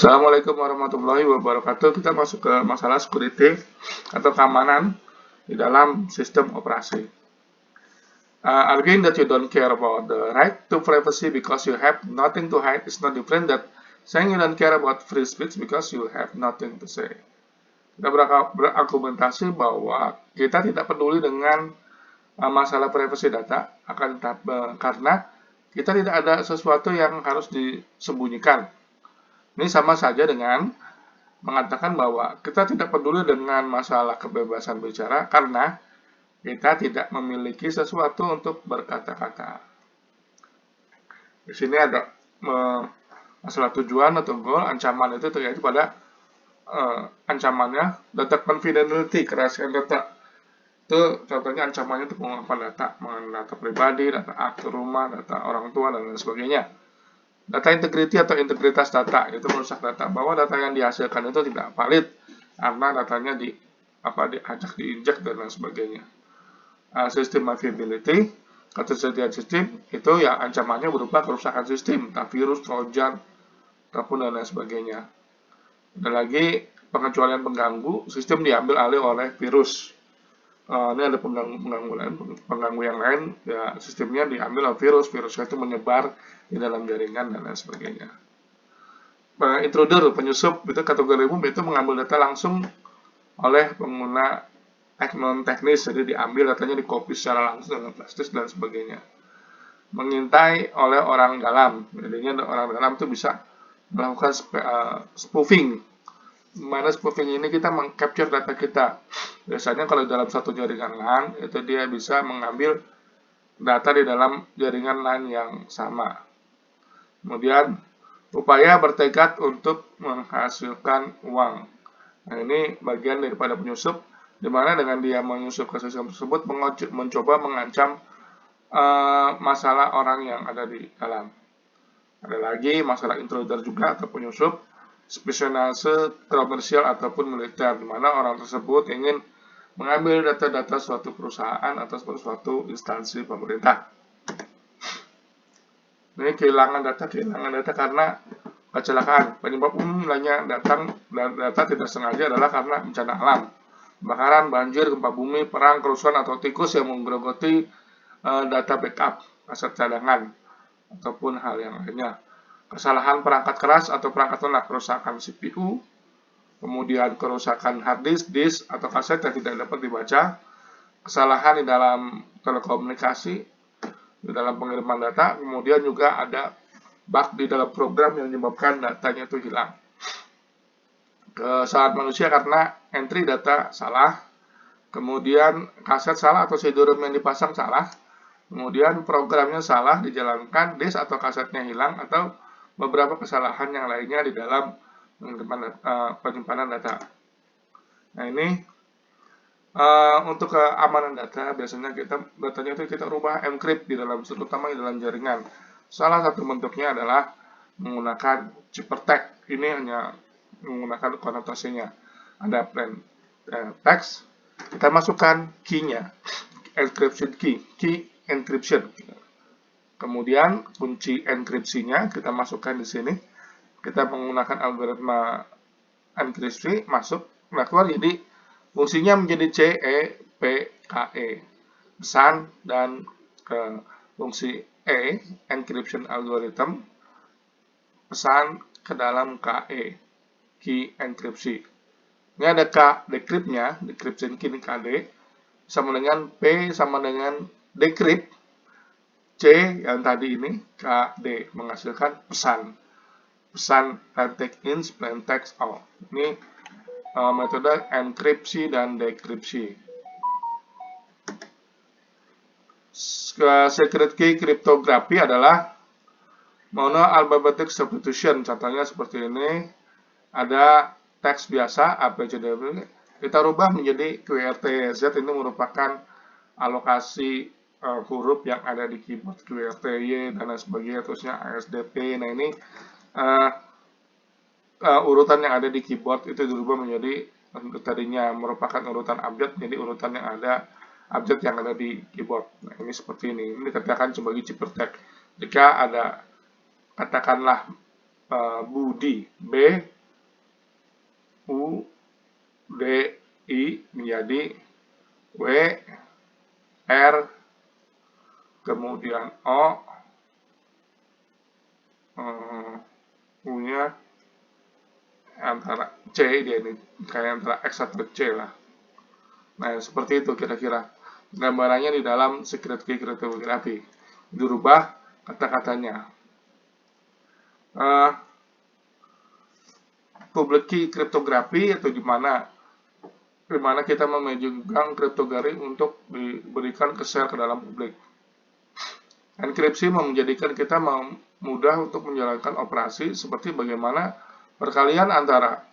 Assalamualaikum warahmatullahi wabarakatuh. Kita masuk ke masalah security atau keamanan di dalam sistem operasi. Arguing that you don't care about the right to privacy because you have nothing to hide is not different that saying you don't care about free speech because you have nothing to say. Kita berargumentasi bahwa kita tidak peduli dengan masalah privasi data karena kita tidak ada sesuatu yang harus disembunyikan. Ini sama saja dengan mengatakan bahwa kita tidak peduli dengan masalah kebebasan bicara karena kita tidak memiliki sesuatu untuk berkata-kata. Di sini ada masalah tujuan atau goal. Ancaman itu terjadi pada ancamannya data confidentiality, kerahasiaan data. Itu contohnya ancamannya untuk mengungkapkan data, mengenai data pribadi, data akte rumah, data orang tua, dan lain sebagainya. Data integrity atau integritas data itu merusak data, bahwa data yang dihasilkan itu tidak valid karena datanya diinjak dan lain sebagainya. Sistem availability, ketersediaan sistem itu ya ancamannya berupa kerusakan sistem, entah virus, trojan, ataupun dan lain sebagainya. Ada lagi pengecualian pengganggu, sistem diambil alih oleh virus. Ini ada pengganggu yang lain, ya sistemnya diambil oleh virusnya itu menyebar di dalam jaringan dan lain sebagainya. Intruder, penyusup, itu kategori umum, itu mengambil data langsung oleh pengguna non teknis, jadi diambil datanya, di-copy secara langsung dengan plastis dan sebagainya. Mengintai oleh orang dalam, jadinya orang dalam itu bisa melakukan spoofing. Mana spoofing ini kita meng-capture data kita. Biasanya kalau dalam satu jaringan LAN, itu dia bisa mengambil data di dalam jaringan LAN yang sama. Kemudian, upaya bertekad untuk menghasilkan uang. Nah, ini bagian daripada penyusup, di mana dengan dia menyusup ke sistem tersebut, mencoba mengancam masalah orang yang ada di dalam. Ada lagi masalah intruder juga atau penyusup, spionase komersial ataupun militer, di mana orang tersebut ingin mengambil data-data suatu perusahaan atau suatu instansi pemerintah. Ini kehilangan data karena kecelakaan. Penyebab umum lainnya data tidak sengaja adalah karena bencana alam, kebakaran, banjir, gempa bumi, perang, kerusuhan, atau tikus yang menggerogoti data backup, aset cadangan, ataupun hal yang lainnya. Kesalahan perangkat keras atau perangkat lunak, kerusakan CPU, kemudian kerusakan hard disk atau kaset yang tidak dapat dibaca, kesalahan di dalam telekomunikasi, di dalam pengiriman data, kemudian juga ada bug di dalam program yang menyebabkan datanya itu hilang. Kesalahan manusia karena entry data salah, kemudian kaset salah atau CD-ROM yang dipasang salah, kemudian programnya salah dijalankan, disk atau kasetnya hilang, atau beberapa kesalahan yang lainnya di dalam penyimpanan data. Nah, ini untuk keamanan data, biasanya datanya itu kita rubah encrypt di dalam, terutama di dalam jaringan. Salah satu bentuknya adalah menggunakan ciphertext. Ini hanya menggunakan konotasinya. Ada plain text, kita masukkan key-nya, encryption key encryption. Kemudian kunci enkripsinya kita masukkan di sini. Kita menggunakan algoritma enkripsi, masuk, nah keluar jadi fungsinya menjadi CEPKE, pesan, dan fungsi E, encryption algorithm, pesan ke dalam KE, key enkripsi. Ini ada K decrypt-nya, decryption key ini KD, sama dengan P sama dengan decrypt, C yang tadi ini, KD, menghasilkan pesan plain text in, plain text out. Ini metode enkripsi dan dekripsi. Secret key cryptography adalah monoalphabetic substitution. Contohnya seperti ini, ada teks biasa ABCD, kita rubah menjadi QWERTY. Z ini merupakan alokasi huruf yang ada di keyboard, QWERTY dan lain sebagainya, terusnya ASDP. Nah, ini urutan yang ada di keyboard itu dirubah menjadi, tadinya merupakan urutan abjad menjadi urutan yang ada abjad yang ada di keyboard. Nah, ini seperti ini. Ini dikatakan sebagai ciphertext. Jika ada, katakanlah, Budi, B U D I menjadi W R, kemudian O, U-nya antara C, dia ini kayak antara X atau C lah. Nah, seperti itu kira-kira gambarannya di dalam secret key cryptography. Dirubah kata-katanya. Public key cryptography atau dimana kita memegang kriptografi untuk diberikan ke share ke dalam publik. Enkripsi menjadikan kita mudah untuk menjalankan operasi seperti bagaimana perkalian antara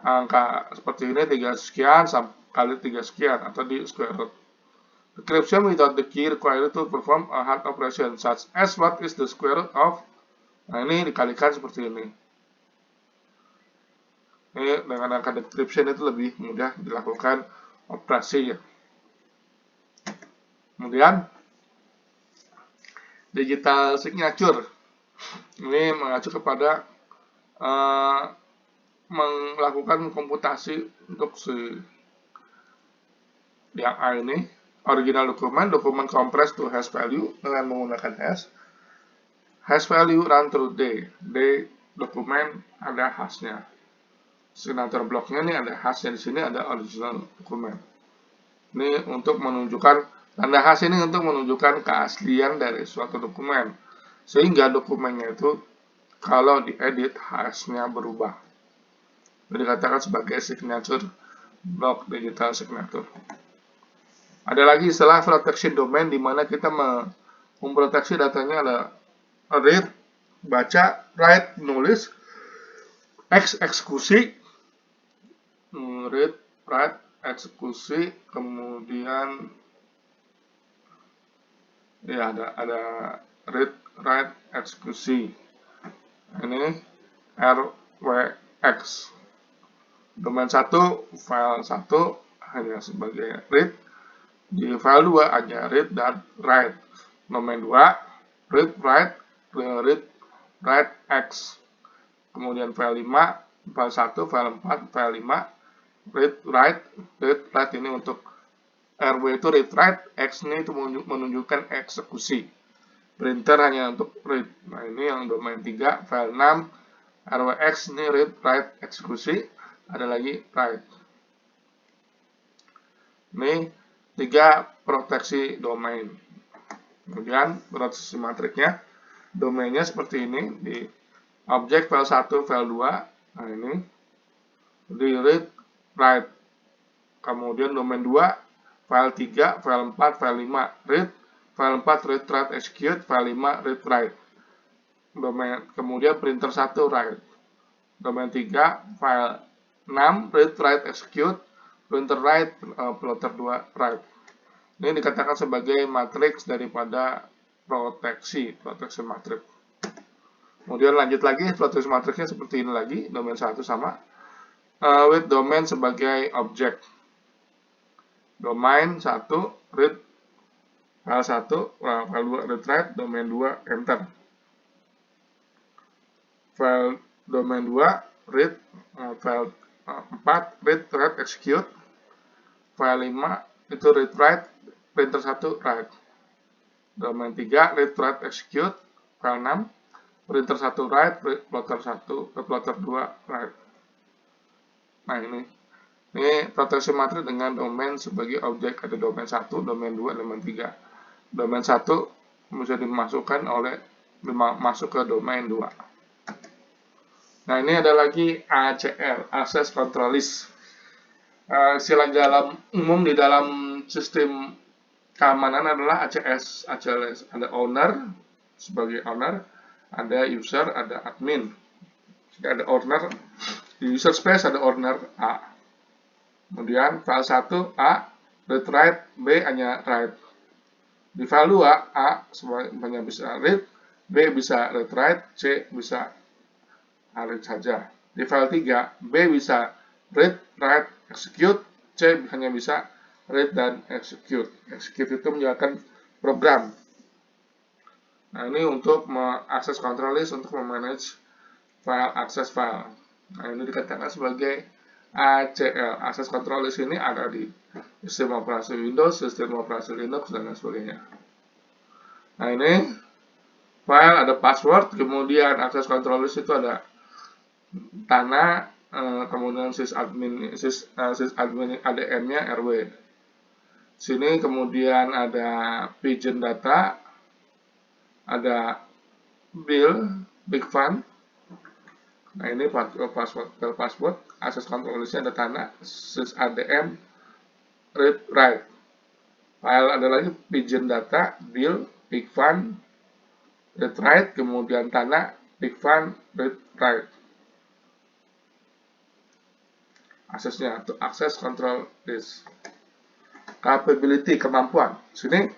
angka seperti ini 3 sekian kali 3 sekian atau di square root. Decryption without the key required to perform a hard operation such as what is the square root of. Nah, ini dikalikan seperti ini. Ini dengan angka decryption itu lebih mudah dilakukan operasi ya. Kemudian digital signature ini mengacu kepada melakukan komputasi untuk yang A ini, original dokumen compressed to hash value dengan menggunakan hash value run through D dokumen ada hashnya. Signature blocknya ini ada hashnya, di sini ada original dokumen. Ini untuk menunjukkan tanda hash ini untuk menunjukkan keaslian dari suatu dokumen, sehingga dokumennya itu kalau diedit hashnya berubah. Ini dikatakan sebagai signature block, digital signature. Ada lagi istilah protection domain, di mana kita memproteksi datanya ada read, baca, write, nulis, eksekusi, read, write, eksekusi, kemudian ya ada read, write, eksekusi. Ini RWX. Domain 1, file 1 hanya sebagai read. Di file 2 hanya read dan write. Domain 2, read, write, X. Kemudian file 5, file 1, file 4, file 5, read, write ini untuk RW itu read, write, X ini itu menunjukkan eksekusi. Printer hanya untuk read. Nah, ini yang domain 3, file 6, RWX ini read, write, eksekusi. Ada lagi write. Ini 3 proteksi domain. Kemudian proteksi matriknya, domainnya seperti ini, di objek file 1, file 2, nah ini, di read, write. Kemudian domain 2, file 3, file 4, file 5, read, file 4, read, write, execute, file 5, read, write. Domain, kemudian printer 1, write. Domain 3, file 6, read, write, execute, printer write, plotter 2, write. Ini dikatakan sebagai matriks daripada proteksi matriks. Kemudian lanjut lagi, proteksi matriksnya seperti ini lagi, domain 1 sama, with domain sebagai objek. Domain 1, read, file 1, file 2, read, write, domain 2, enter. File domain 2, read, file 4, read, write, execute. File 5, itu read, write, printer 1, write. Domain 3, read, write, execute. File 6, printer 1, write, plotter 2, write. Nah, ini proteksi matriks dengan domain sebagai objek. Ada domain 1, domain 2, domain 3. Domain 1 bisa dimasukkan masuk ke domain 2. Nah, ini ada lagi ACL, Access Control List. Istilah dalam umum di dalam sistem keamanan adalah ACS. Ada owner sebagai owner, ada user, ada admin. Jika ada owner, di user space ada owner A. Kemudian file 1 A, read, write, B hanya write. Di file 2 A hanya bisa read, B bisa read, write, C bisa read saja. Di file 3 B bisa read, write, execute, C hanya bisa read dan execute. Execute itu menjalankan program. Nah, ini untuk mengakses control list untuk memanage file access file. Nah, ini dikatakan sebagai ACL. Access control di sini ada di sistem operasi Windows, sistem operasi Linux, dan lain sebagainya. Nah, ini file ada password, kemudian access control list itu ada tanah, kemudian sysadmin ADM-nya RW. Sini kemudian ada pigeon data, ada bill, big fund. Nah, ini password, access control listnya ada tanah, sysadm, read, write. File ada lagi pigeon data, bill, big fund, read, write, kemudian tanah, big fund, read, write. Aksesnya untuk access control list. Capability, kemampuan. Sini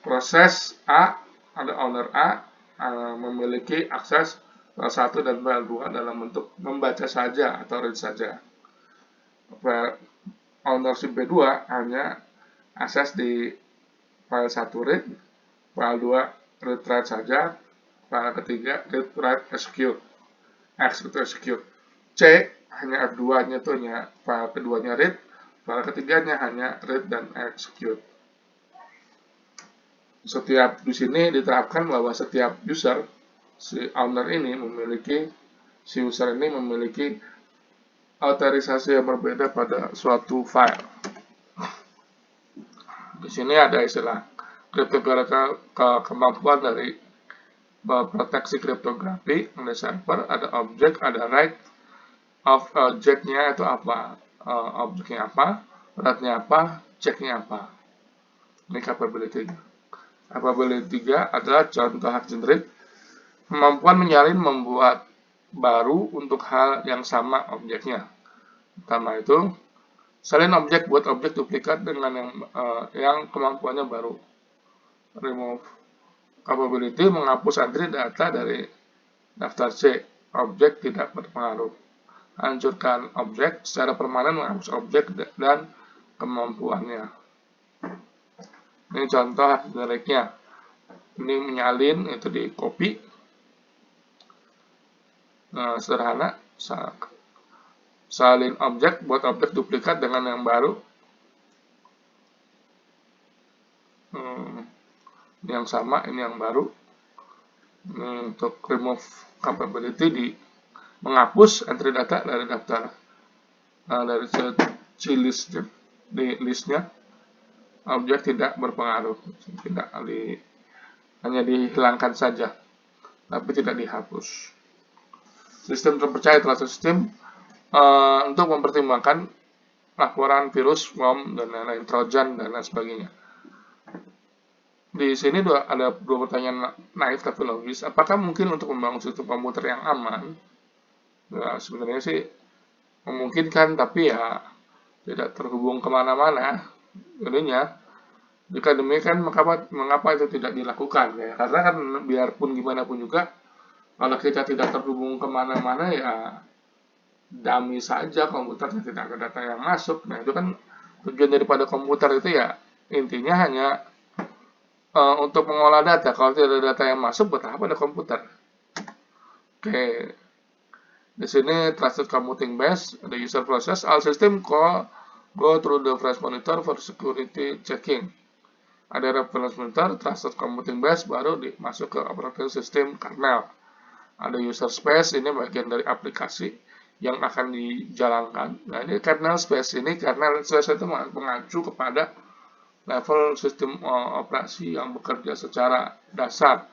proses A, ada owner A, memiliki akses file 1 dan file 2 dalam bentuk membaca saja atau read saja. Ownership B2 hanya akses di file 1 read, file 2 read write saja, file ketiga read write execute. X itu execute. C hanya F2-nya itu hanya file keduanya read, file ketiganya hanya read dan execute. Setiap di sini diterapkan bahwa setiap user, si owner ini memiliki, si user ini memiliki otorisasi yang berbeda pada suatu file. Di sini ada istilah kemampuan dari proteksi kriptografi, ada server, ada objek, ada write. Of objeknya itu apa? Objeknya apa? Write-nya apa? Check-nya apa? Ini capability. Capability 3 adalah contoh hak generate. Kemampuan menyalin membuat baru untuk hal yang sama objeknya. Pertama itu, salin objek buat objek duplikat dengan yang kemampuannya baru. Remove. Capability menghapus entry data dari daftar C. Objek tidak berpengaruh. Hancurkan objek secara permanen, menghapus objek dan kemampuannya. Ini contoh generiknya. Ini menyalin, itu di copy. Nah, sederhana. Salin objek buat objek duplikat dengan yang baru. Ini yang sama, ini yang baru. Ini untuk remove capability di menghapus entry data dari daftar dari C-list di listnya. Objek tidak berpengaruh, tidak hanya dihilangkan saja, tapi tidak dihapus. Sistem terpercaya terhadap sistem untuk mempertimbangkan laporan virus, worm, dan lain-lain, trojan, dan lain sebagainya. Di sini ada dua pertanyaan naif tapi logis. Apakah mungkin untuk membangun sistem komputer yang aman? Nah, sebenarnya sih memungkinkan, tapi ya tidak terhubung kemana-mana. Jadinya, jika demikian, mengapa itu tidak dilakukan? Ya, karena kan biarpun gimana pun juga, kalau kita tidak terhubung kemana-mana, ya dummy saja komputernya, tidak ada data yang masuk. Nah, itu kan tujuan daripada komputer itu ya intinya hanya untuk mengolah data. Kalau tidak ada data yang masuk, buat apa ada komputer? Oke. Di sini trusted computing base, ada user process, all system go through the flash monitor for security checking. Ada reference monitor, trusted computing base, baru masuk ke operating system kernel. Ada user space, ini bagian dari aplikasi yang akan dijalankan. Nah, ini kernel space ini, kernel space itu mengacu kepada level sistem operasi yang bekerja secara dasar,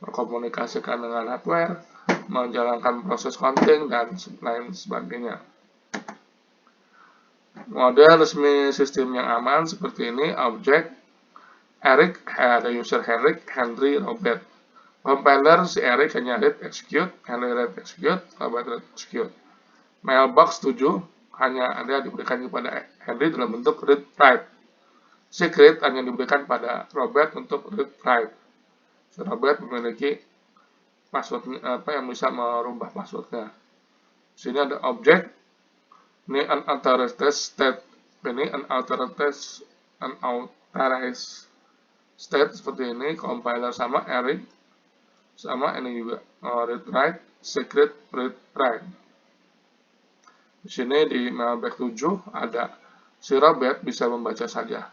berkomunikasikan dengan hardware, menjalankan proses counting, dan lain sebagainya. Model resmi sistem yang aman seperti ini, objek, Eric, ada user Eric, Henry, Robert. Compiler, si Eric hanya read execute, Henry read execute, Robert read execute. Mailbox 7 hanya ada diberikan kepada Henry dalam bentuk read write. Secret hanya diberikan pada Robert untuk read write. Robert memiliki password yang bisa merubah passwordnya. Sini ada objek, ini unauthorized state, ini unauthorized state seperti ini. Compiler sama Eric, sama ini juga read write, secret read write. Di sini di mailbag 7 ada si Robert bisa membaca saja.